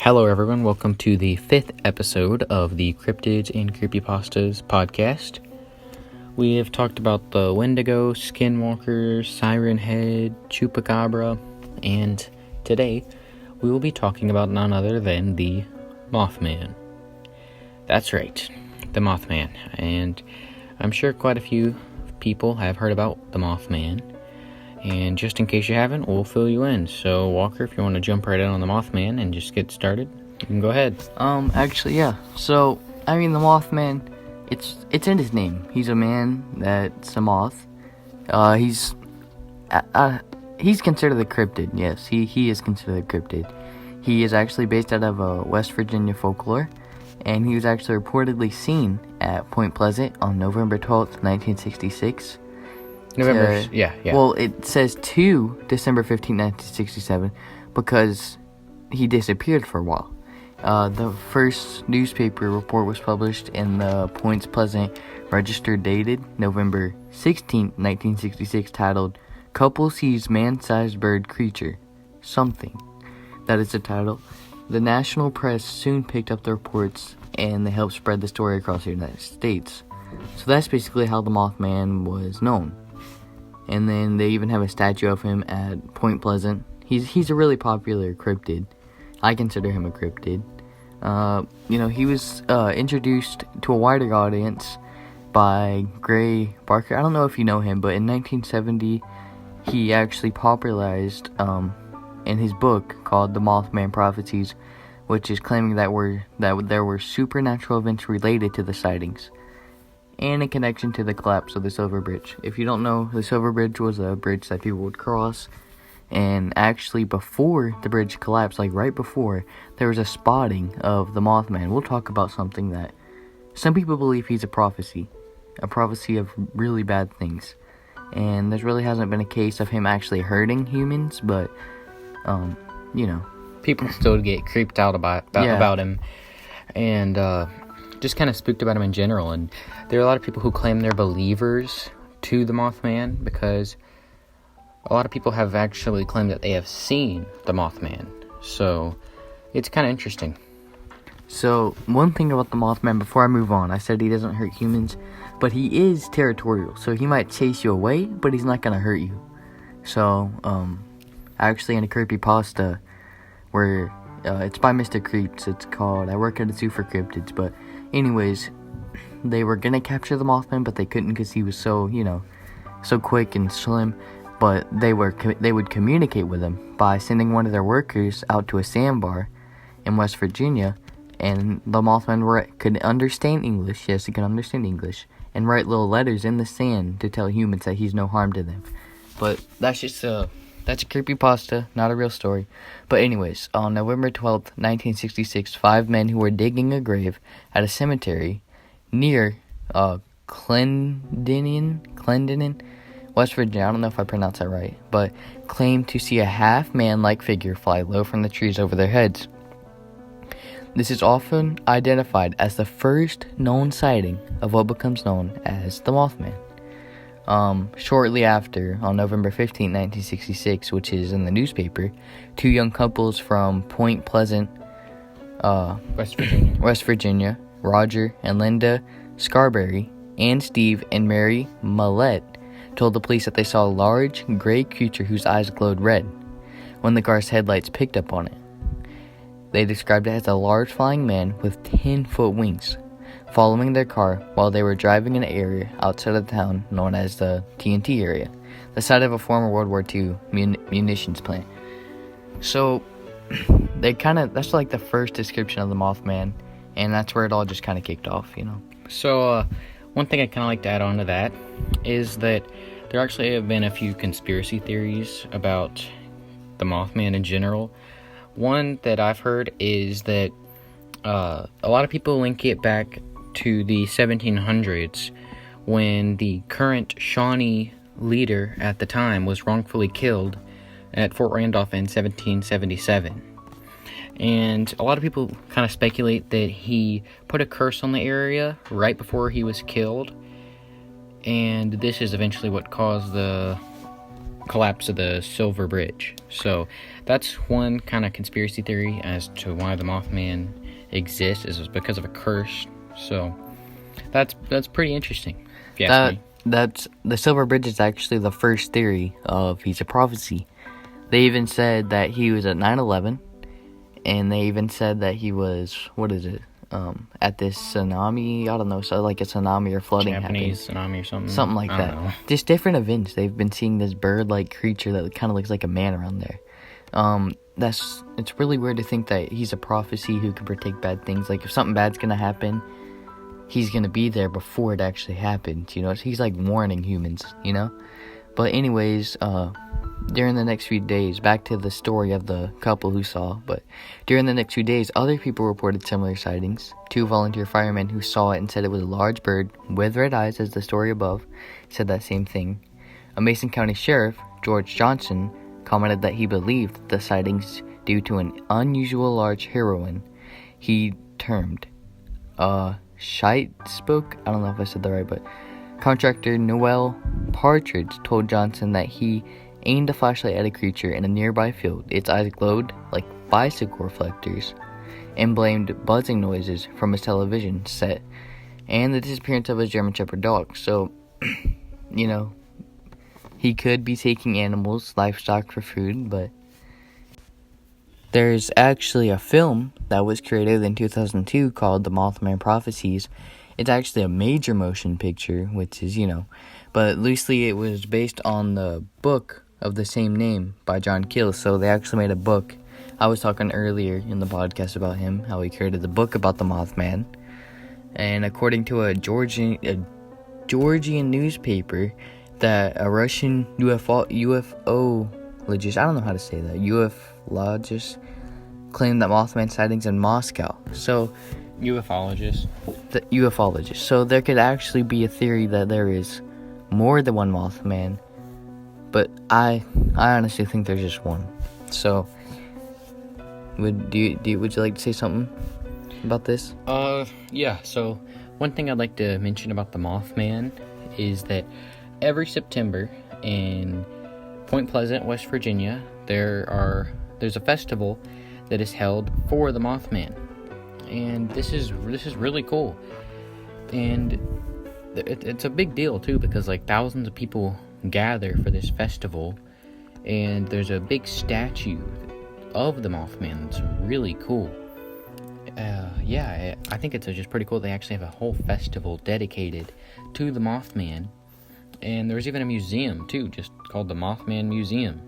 Hello everyone, welcome to the 5th episode of the Cryptids and Creepypastas podcast. We have talked about the Wendigo, Skinwalker, Siren Head, Chupacabra, and today we will be talking about none other than the Mothman. That's right, the Mothman, and I'm sure quite a few people have heard about the Mothman. And just in case you haven't, we'll fill you in. So, Walker, if you want to jump right in on the Mothman and just get started, you can go ahead. Actually, yeah. So, the Mothman, it's in his name. He's a man that's a moth. He's considered a cryptid. Yes, he is considered a cryptid. He is actually based out of West Virginia folklore, and he was actually reportedly seen at Point Pleasant on November 12th, 1966. Well, it says to December 15, 1967, because he disappeared for a while. The first newspaper report was published in the Point Pleasant Register dated November 16, 1966, titled, "Couple Sees Man-Sized Bird Creature. Something." That is the title. The national press soon picked up the reports, and they helped spread the story across the United States. So that's basically how the Mothman was known. And then they even have a statue of him at Point Pleasant. He's a really popular cryptid. I consider him a cryptid. He was introduced to a wider audience by Gray Barker. I don't know if you know him, but in 1970, he actually popularized in his book called The Mothman Prophecies, which is claiming that there were supernatural events related to the sightings, and in connection to the collapse of the Silver Bridge. If you don't know, the Silver Bridge was a bridge that people would cross, and actually before the bridge collapsed, like right before, there was a spotting of the Mothman. We'll talk about something that some people believe he's a prophecy of really bad things, and there really hasn't been a case of him actually hurting humans, but, people still get creeped out about him, and, just kind of spooked about him in general. And there are a lot of people who claim they're believers to the Mothman, because a lot of people have actually claimed that they have seen the Mothman. So it's kind of interesting. So one thing about the Mothman, before I move on, I said he doesn't hurt humans, but he is territorial. So he might chase you away, but he's not going to hurt you. So actually in a creepypasta where it's by Mr. Creeps, it's called I Work at a Zoo for Cryptids, but anyways, they were gonna capture the Mothman, but they couldn't because he was so quick and slim. But they would communicate with him by sending one of their workers out to a sandbar in West Virginia, and the Mothman could understand English. Yes, he could understand English, and write little letters in the sand to tell humans that he's no harm to them. But that's a creepypasta, not a real story. But anyways, on November 12th, 1966, 5 men who were digging a grave at a cemetery near Clendenin, West Virginia, I don't know if I pronounced that right, but claimed to see a half-man-like figure fly low from the trees over their heads. This is often identified as the first known sighting of what becomes known as the Mothman. Shortly after, on November 15, 1966, which is in the newspaper, 2 young couples from Point Pleasant, West Virginia, Roger and Linda Scarberry, and Steve and Mary Millette, told the police that they saw a large, gray creature whose eyes glowed red when the car's headlights picked up on it. They described it as a large flying man with 10-foot wings, following their car while they were driving in an area outside of the town known as the TNT area, the site of a former World War II munitions plant. So, that's like the first description of the Mothman, and that's where it all just kind of kicked off, So, one thing I'd kind of like to add on to that is that there actually have been a few conspiracy theories about the Mothman in general. One that I've heard is that a lot of people link it back to the 1700s when the current Shawnee leader at the time was wrongfully killed at Fort Randolph in 1777. And a lot of people kind of speculate that he put a curse on the area right before he was killed, and this is eventually what caused the collapse of the Silver Bridge. So that's one kind of conspiracy theory as to why the Mothman exists, is because of a curse. So that's pretty interesting, if you ask me. That's the Silver Bridge is actually the first theory of he's a prophecy. They even said that he was at 9/11, and they even said that he was, at this tsunami, I don't know, so like a tsunami or flooding Japanese happened. tsunami or something. Something like that. Know. Just different events. They've been seeing this bird-like creature that kind of looks like a man around there. It's really weird to think that he's a prophecy who can predict bad things. Like, if something bad's gonna happen, he's gonna be there before it actually happens, you know? He's like warning humans, you know? But anyways, during the next few days, back to the story of the couple who saw, but during the next few days, other people reported similar sightings. 2 volunteer firemen who saw it and said it was a large bird with red eyes, as the story above, said that same thing. A Mason County Sheriff, George Johnson, commented that he believed the sightings due to an unusual large heroine he termed shite spook. I don't know if I said that right, but contractor Noel Partridge told Johnson that he aimed a flashlight at a creature in a nearby field. Its eyes glowed like bicycle reflectors, and blamed buzzing noises from his television set and the disappearance of his German Shepherd dog. So, you know, he could be taking animals, livestock for food, but there's actually a film that was created in 2002 called The Mothman Prophecies. It's actually a major motion picture, which is, but loosely it was based on the book of the same name by John Keel. So they actually made a book. I was talking earlier in the podcast about him, how he created the book about the Mothman. And according to a Georgian newspaper, that a Russian UFOologist, I don't know how to say that, ufologist, claimed that Mothman sightings in Moscow. So, ufologist. So there could actually be a theory that there is more than one Mothman, but I honestly think there's just one. So, would you like to say something about this? Yeah. So, one thing I'd like to mention about the Mothman is that every September in Point Pleasant, West Virginia, there's a festival that is held for the Mothman, and this is really cool, and it's a big deal too, because like thousands of people gather for this festival, and there's a big statue of the Mothman. It's really cool. I think it's just pretty cool. They actually have a whole festival dedicated to the Mothman. And there's even a museum, too, just called the Mothman Museum.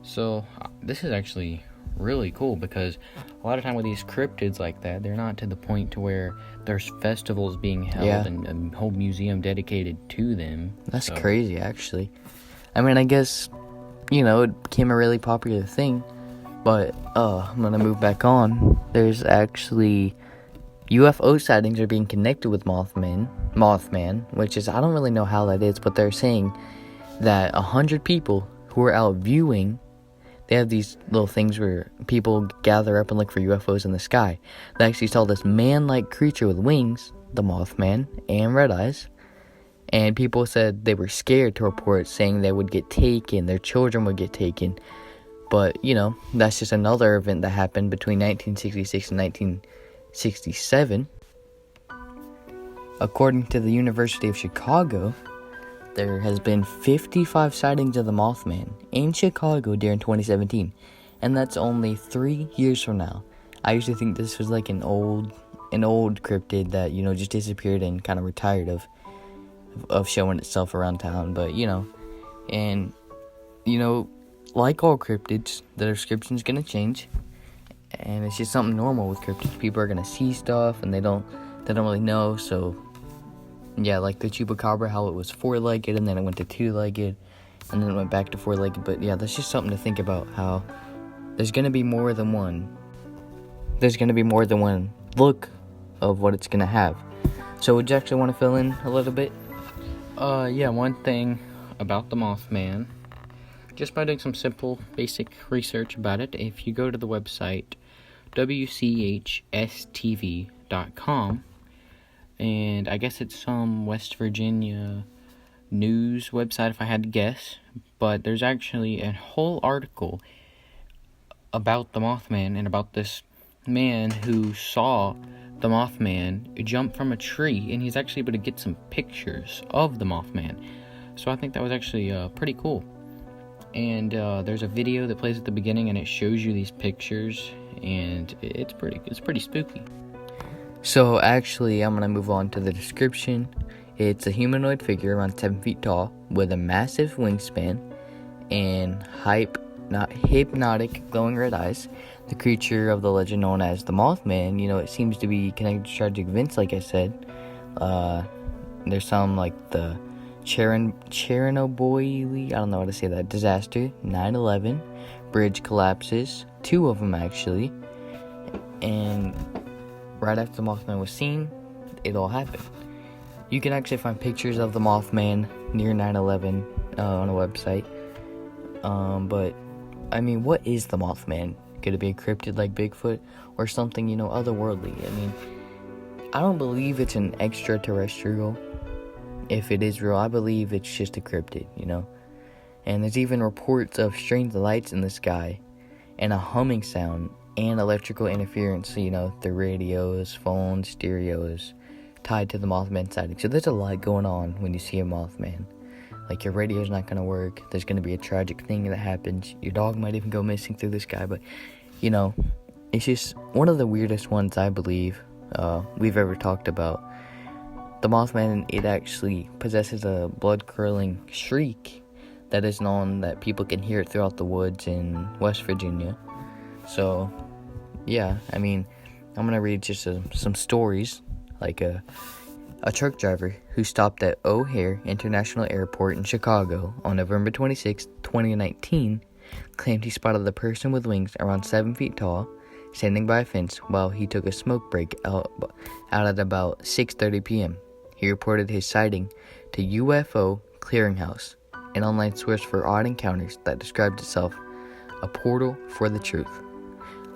So, this is actually really cool, because a lot of time with these cryptids like that, they're not to the point to where there's festivals being held and a whole museum dedicated to them. That's crazy, actually. I mean, I guess, it became a really popular thing. But, I'm gonna move back on. There's actually UFO sightings are being connected with Mothman, which is, I don't really know how that is, but they're saying that 100 people who are out viewing, they have these little things where people gather up and look for UFOs in the sky. They actually saw this man-like creature with wings, the Mothman, and red eyes, and people said they were scared to report, saying they would get taken, their children would get taken. But, that's just another event that happened between 1966 and 1967. According to the University of Chicago, there has been 55 sightings of the Mothman in Chicago during 2017, and that's only 3 years from now. I usually think this was like an old cryptid that, just disappeared and kind of retired of showing itself around town. But, like all cryptids, the description's gonna change, and it's just something normal with cryptids. People are gonna see stuff, and they don't really know. So, yeah, like the chupacabra, how it was 4-legged, and then it went to 2-legged, and then it went back to 4-legged. But yeah, that's just something to think about. How there's gonna be more than one. There's gonna be more than one look of what it's gonna have. So, would you actually want to fill in a little bit? Yeah. One thing about the Mothman. Just by doing some simple, basic research about it, if you go to the website wchstv.com, and I guess it's some West Virginia news website if I had to guess, but there's actually a whole article about the Mothman and about this man who saw the Mothman jump from a tree, and he's actually able to get some pictures of the Mothman. So I think that was actually pretty cool. And there's a video that plays at the beginning, and it shows you these pictures, and it's pretty spooky. So actually, I'm gonna move on to the description. It's a humanoid figure around 7 feet tall with a massive wingspan and hypnotic glowing red eyes. The creature of the legend known as the Mothman, it seems to be connected to tragic events, like I said. There's some like the Chernobyl, I don't know how to say that, disaster, 9/11, bridge collapses, 2 of them actually, and right after the Mothman was seen, it all happened. You can actually find pictures of the Mothman near 9/11 on a website. But, I mean, what is the Mothman? Could it be a cryptid like Bigfoot or something, otherworldly? I mean, I don't believe it's an extraterrestrial. If it is real, I believe it's just a cryptid, And there's even reports of strange lights in the sky and a humming sound and electrical interference, through radios, phones, stereos, tied to the Mothman sighting. So there's a lot going on when you see a Mothman. Like, your radio's not going to work. There's going to be a tragic thing that happens. Your dog might even go missing through the sky. But, it's just one of the weirdest ones, I believe, we've ever talked about. The Mothman, it actually possesses a blood-curdling shriek that is known that people can hear it throughout the woods in West Virginia. So, yeah, I mean, I'm going to read just some stories, like a truck driver who stopped at O'Hare International Airport in Chicago on November 26, 2019, claimed he spotted the person with wings around 7 feet tall standing by a fence while he took a smoke break out at about 6:30 p.m. He reported his sighting to UFO Clearinghouse, an online source for odd encounters that described itself a portal for the truth.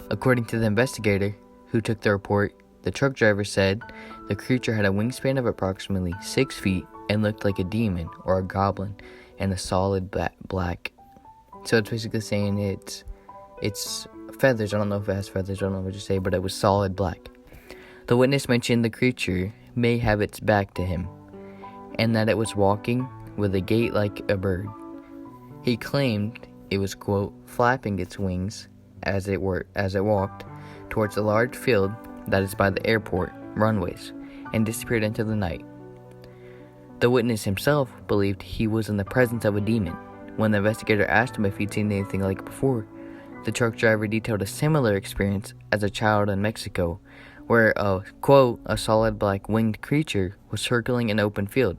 According to the investigator who took the report, the truck driver said the creature had a wingspan of approximately 6 feet and looked like a demon or a goblin and a solid black. So it's basically saying it's feathers. I don't know if it has feathers. I don't know what to say, but it was solid black. The witness mentioned the creature may have its back to him and that it was walking with a gait like a bird. He claimed it was, quote, flapping its wings as it walked towards a large field that is by the airport runways and disappeared into the night. The witness himself believed he was in the presence of a demon. When the investigator asked him if he'd seen anything like it before, the truck driver detailed a similar experience as a child in Mexico, where a, quote, a solid black winged creature was circling an open field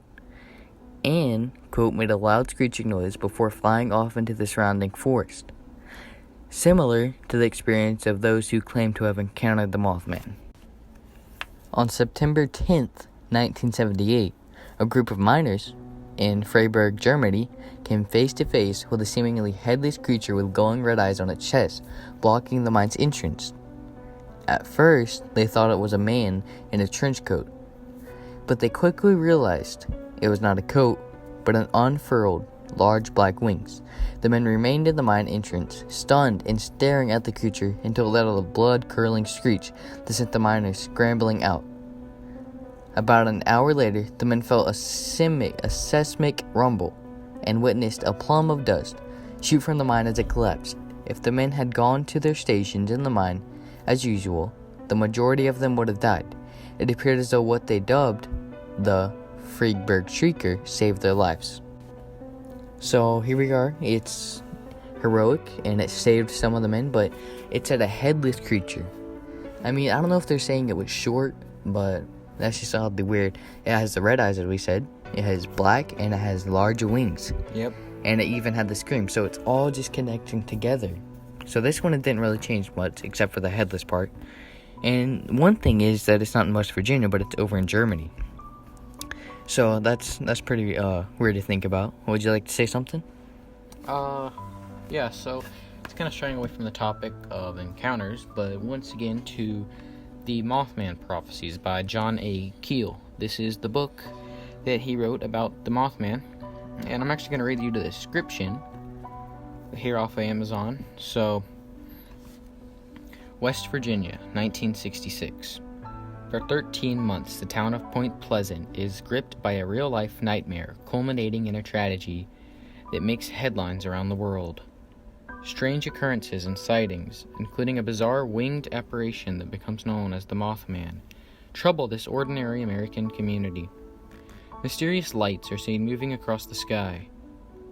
and, quote, made a loud screeching noise before flying off into the surrounding forest, similar to the experience of those who claim to have encountered the Mothman. On September 10th, 1978, a group of miners in Freiburg, Germany, came face to face with a seemingly headless creature with glowing red eyes on its chest, blocking the mine's entrance. At first, they thought it was a man in a trench coat, but they quickly realized it was not a coat, but an unfurled, large black wings. The men remained in the mine entrance, stunned and staring at the creature until it let out a blood-curdling screech that sent the miners scrambling out. About an hour later, the men felt a seismic rumble and witnessed a plume of dust shoot from the mine as it collapsed. If the men had gone to their stations in the mine as usual, the majority of them would have died. It appeared as though what they dubbed the Freiburg Shrieker saved their lives. So here we are. It's heroic and it saved some of the men, but it said a headless creature. I mean, I don't know if they're saying it was short, but that's just oddly weird. It has the red eyes, as we said. It has black and it has large wings. Yep. And it even had the scream. So it's all just connecting together. So this one, it didn't really change much except for the headless part. And one thing is that it's not in West Virginia, but it's over in Germany. So that's pretty weird to think about. Would you like to say something? Yeah, so it's kind of straying away from the topic of encounters, but once again to the Mothman Prophecies by John A. Keel. This is the book that he wrote about the Mothman, and I'm actually going to read you the description here off of Amazon. So, West Virginia, 1966. For 13 months, the town of Point Pleasant is gripped by a real-life nightmare, culminating in a tragedy that makes headlines around the world. Strange occurrences and sightings, including a bizarre winged apparition that becomes known as the Mothman, trouble this ordinary American community. Mysterious lights are seen moving across the sky.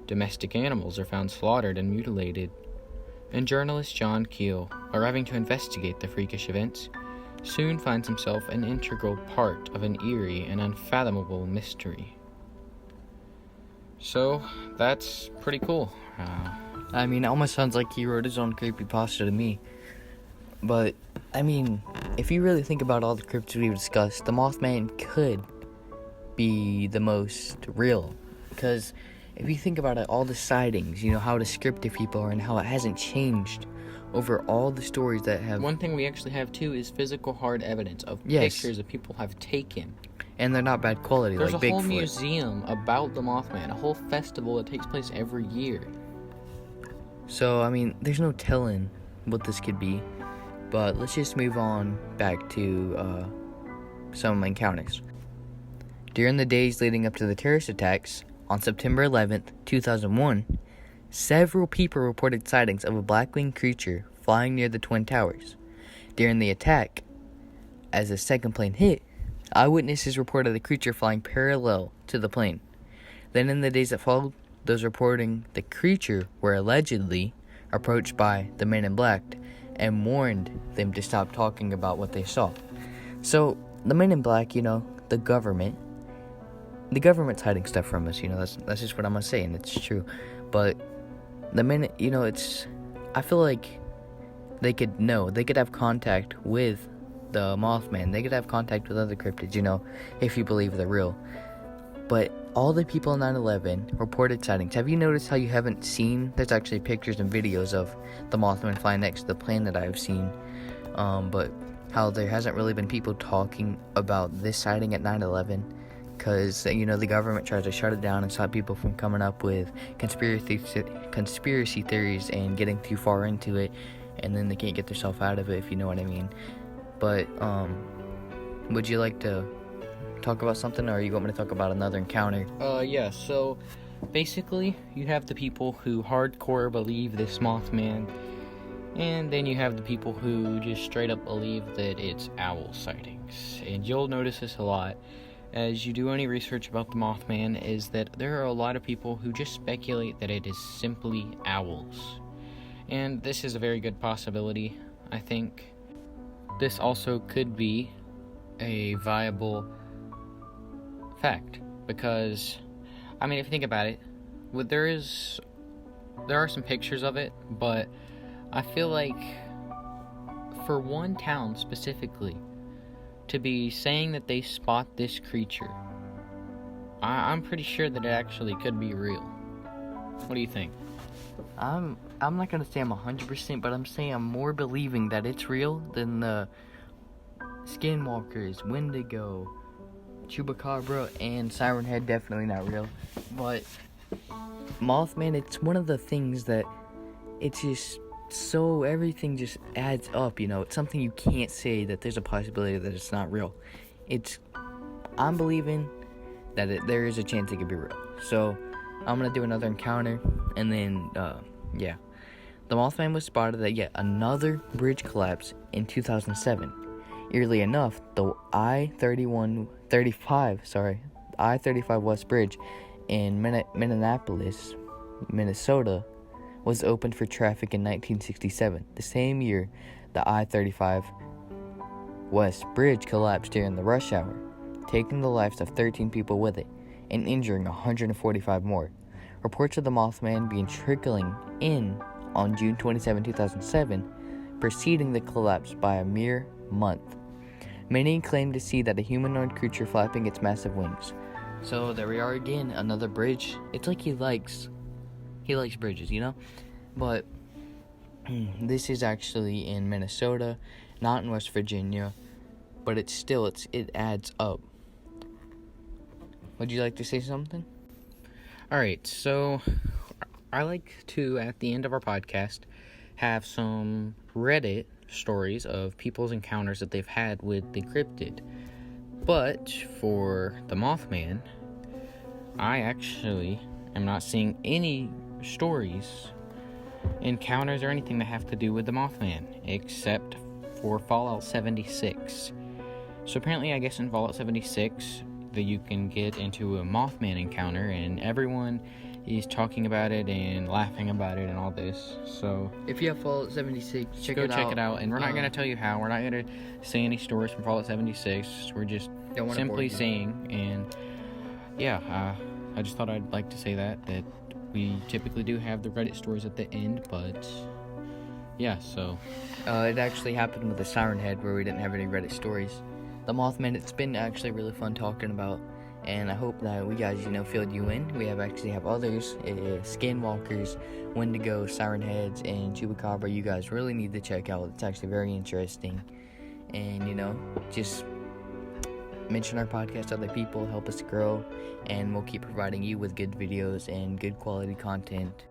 Domestic animals are found slaughtered and mutilated. And journalist John Keel, arriving to investigate the freakish events, soon finds himself an integral part of an eerie and unfathomable mystery. So, that's pretty cool. I mean, it almost sounds like he wrote his own creepypasta to me. But, I mean, if you really think about all the cryptids we've discussed, the Mothman could be the most real. Because if you think about it, all the sightings, how descriptive people are and how it hasn't changed over all the stories that have... One thing we actually have, too, is physical hard evidence of pictures that people have taken. And they're not bad quality, There's like a Bigfoot. whole museum about the Mothman, a whole festival that takes place every year. So, I mean, there's no telling what this could be. But let's just move on back to some encounters. During the days leading up to the terrorist attacks, on September 11th, 2001, several people reported sightings of a black-winged creature flying near the Twin Towers. During the attack, as the second plane hit, eyewitnesses reported the creature flying parallel to the plane. Then in the days that followed, those reporting the creature were allegedly approached by the men in black and warned them to stop talking about what they saw. So, the men in black, the government's hiding stuff from us, that's just what I'm gonna say, and it's true. But the minute, I feel like they could have contact with the Mothman, they could have contact with other cryptids, if you believe they're real. But all the people in 9/11 reported sightings. Have you noticed how you haven't seen, there's actually pictures and videos of the Mothman flying next to the plane that I've seen, but how there hasn't really been people talking about this sighting at 9/11, because, the government tries to shut it down and stop people from coming up with conspiracy theories and getting too far into it, and then they can't get themselves out of it, if you know what I mean. But, would you like to talk about something, or you want me to talk about another encounter? Yeah, so basically, you have the people who hardcore believe this Mothman, and then you have the people who just straight up believe that it's owl sightings. And you'll notice this a lot as you do any research about the Mothman, is that there are a lot of people who just speculate that it is simply owls. And this is a very good possibility, I think. This also could be a viable fact, because, if you think about it, there are some pictures of it, but I feel like for one town specifically to be saying that they spot this creature, I'm pretty sure that it actually could be real. What do you think? I'm not gonna say I'm 100%, but I'm saying I'm more believing that it's real than the Skinwalkers, Wendigo, Chupacabra, and Siren Head. Definitely not real. But Mothman, it's one of the things that it's just so everything just adds up, It's something you can't say that there's a possibility that it's not real. I'm believing that there is a chance it could be real. So I'm gonna do another encounter, and then the Mothman was spotted at yet another bridge collapse in 2007. Eerily enough, the I-35 West Bridge in Minneapolis, Minnesota, was opened for traffic in 1967. The same year, the I-35 West Bridge collapsed during the rush hour, taking the lives of 13 people with it and injuring 145 more. Reports of the Mothman began trickling in on June 27, 2007, preceding the collapse by a mere month. Many claim to see that a humanoid creature flapping its massive wings. So there we are again, another bridge. It's like he likes bridges, But this is actually in Minnesota, not in West Virginia, but it adds up. Would you like to say something? Alright, so I like to, at the end of our podcast, have some Reddit stories of people's encounters that they've had with the cryptid. But for the Mothman, I actually am not seeing any stories, encounters, or anything that have to do with the Mothman, except for Fallout 76. So apparently, I guess in Fallout 76, that you can get into a Mothman encounter, and everyone is talking about it and laughing about it and all this. So If you have Fallout 76, check go it out. check it out. And we're not going to tell you how. We're not going to say any stories from Fallout 76. We're just simply saying. And yeah, I just thought I'd like to say that we typically do have the Reddit stories at the end, but yeah, so it actually happened with the Siren Head, where we didn't have any Reddit stories. The Mothman, it's been actually really fun talking about, and I hope that we guys, filled you in. We have others, Skinwalkers, Wendigo, Siren Heads, and Chupacabra. You guys really need to check out. It's actually very interesting, and just mention our podcast to other people, help us grow, and we'll keep providing you with good videos and good quality content